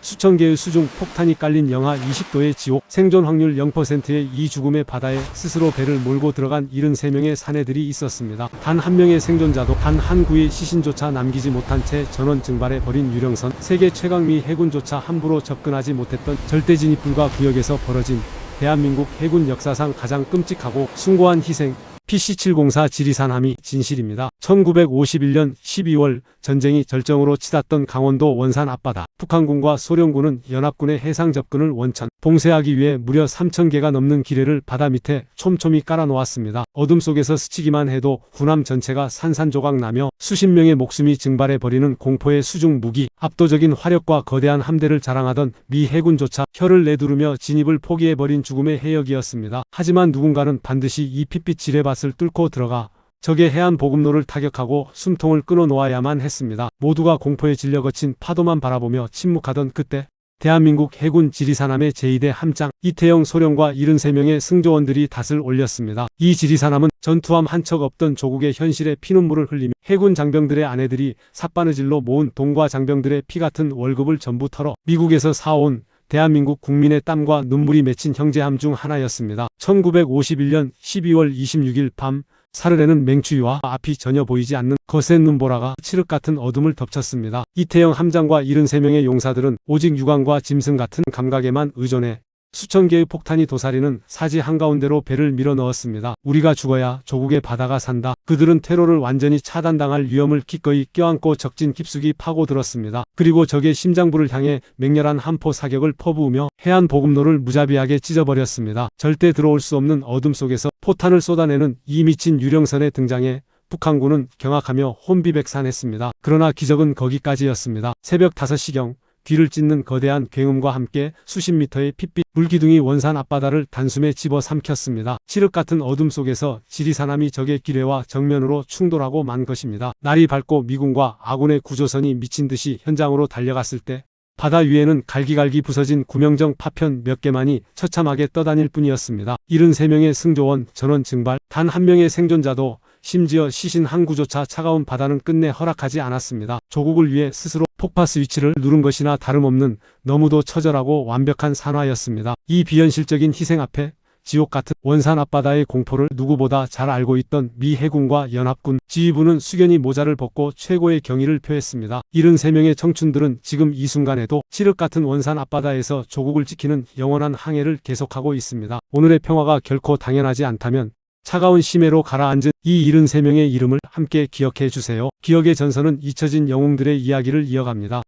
수천 개의 수중 폭탄이 깔린 영하 20도의 지옥, 생존 확률 0%의 이 죽음의 바다에 스스로 배를 몰고 들어간 73명의 사내들이 있었습니다. 단 한 명의 생존자도 단 한 구의 시신조차 남기지 못한 채 전원 증발해 버린 유령선, 세계 최강미 해군조차 함부로 접근하지 못했던 절대진입 불가 구역에서 벌어진 대한민국 해군 역사상 가장 끔찍하고 숭고한 희생, PC-704 지리산함이 진실입니다. 1951년 12월 전쟁이 절정으로 치닫던 강원도 원산 앞바다, 북한군과 소련군은 연합군의 해상 접근을 원천 봉쇄하기 위해 무려 3,000개가 넘는 기뢰를 바다 밑에 촘촘히 깔아놓았습니다. 어둠 속에서 스치기만 해도 군함 전체가 산산조각 나며 수십 명의 목숨이 증발해버리는 공포의 수중 무기, 압도적인 화력과 거대한 함대를 자랑하던 미 해군조차 혀를 내두르며 진입을 포기해버린 죽음의 해역이었습니다. 하지만 누군가는 반드시 이 핏빛 지뢰밭을 뚫고 들어가 적의 해안 보급로를 타격하고 숨통을 끊어놓아야만 했습니다. 모두가 공포에 질려 거친 파도만 바라보며 침묵하던 그때 대한민국 해군 지리산함의 제2대 함장 이태영 소령과 73명의 승조원들이 닷을 올렸습니다. 이 지리산함은 전투함 한 척 없던 조국의 현실에 피눈물을 흘리며 해군 장병들의 아내들이 삿바느질로 모은 돈과 장병들의 피같은 월급을 전부 털어 미국에서 사온 대한민국 국민의 땀과 눈물이 맺힌 형제함 중 하나였습니다. 1951년 12월 26일 밤 사르르는 맹추위와 앞이 전혀 보이지 않는 거센 눈보라가 칠흑 같은 어둠을 덮쳤습니다. 이태영 함장과 73명의 용사들은 오직 유광과 짐승 같은 감각에만 의존해 수천 개의 폭탄이 도사리는 사지 한가운데로 배를 밀어 넣었습니다. 우리가 죽어야 조국의 바다가 산다. 그들은 테러를 완전히 차단당할 위험을 기꺼이 껴안고 적진 깊숙이 파고들었습니다. 그리고 적의 심장부를 향해 맹렬한 함포 사격을 퍼부으며 해안 보급로를 무자비하게 찢어버렸습니다. 절대 들어올 수 없는 어둠 속에서 포탄을 쏟아내는 이 미친 유령선의 등장에 북한군은 경악하며 혼비백산했습니다. 그러나 기적은 거기까지였습니다. 새벽 5시경 귀를 찢는 거대한 굉음과 함께 수십 미터의 핏빛 물기둥이 원산 앞바다를 단숨에 집어삼켰습니다. 칠흑 같은 어둠 속에서 지리산함이 적의 기뢰와 정면으로 충돌하고 만 것입니다. 날이 밝고 미군과 아군의 구조선이 미친 듯이 현장으로 달려갔을 때 바다 위에는 갈기갈기 부서진 구명정 파편 몇 개만이 처참하게 떠다닐 뿐이었습니다. 73명의 승조원 전원 증발, 단 한 명의 생존자도 심지어 시신 한 구조차 차가운 바다는 끝내 허락하지 않았습니다. 조국을 위해 스스로 폭파 스위치를 누른 것이나 다름없는 너무도 처절하고 완벽한 산화였습니다. 이 비현실적인 희생 앞에 지옥 같은 원산 앞바다의 공포를 누구보다 잘 알고 있던 미 해군과 연합군 지휘부는 숙연히 모자를 벗고 최고의 경의를 표했습니다. 73명의 청춘들은 지금 이 순간에도 칠흑 같은 원산 앞바다에서 조국을 지키는 영원한 항해를 계속하고 있습니다. 오늘의 평화가 결코 당연하지 않다면 차가운 심해로 가라앉은 이 73명의 이름을 함께 기억해 주세요. 기억의 전선은 잊혀진 영웅들의 이야기를 이어갑니다.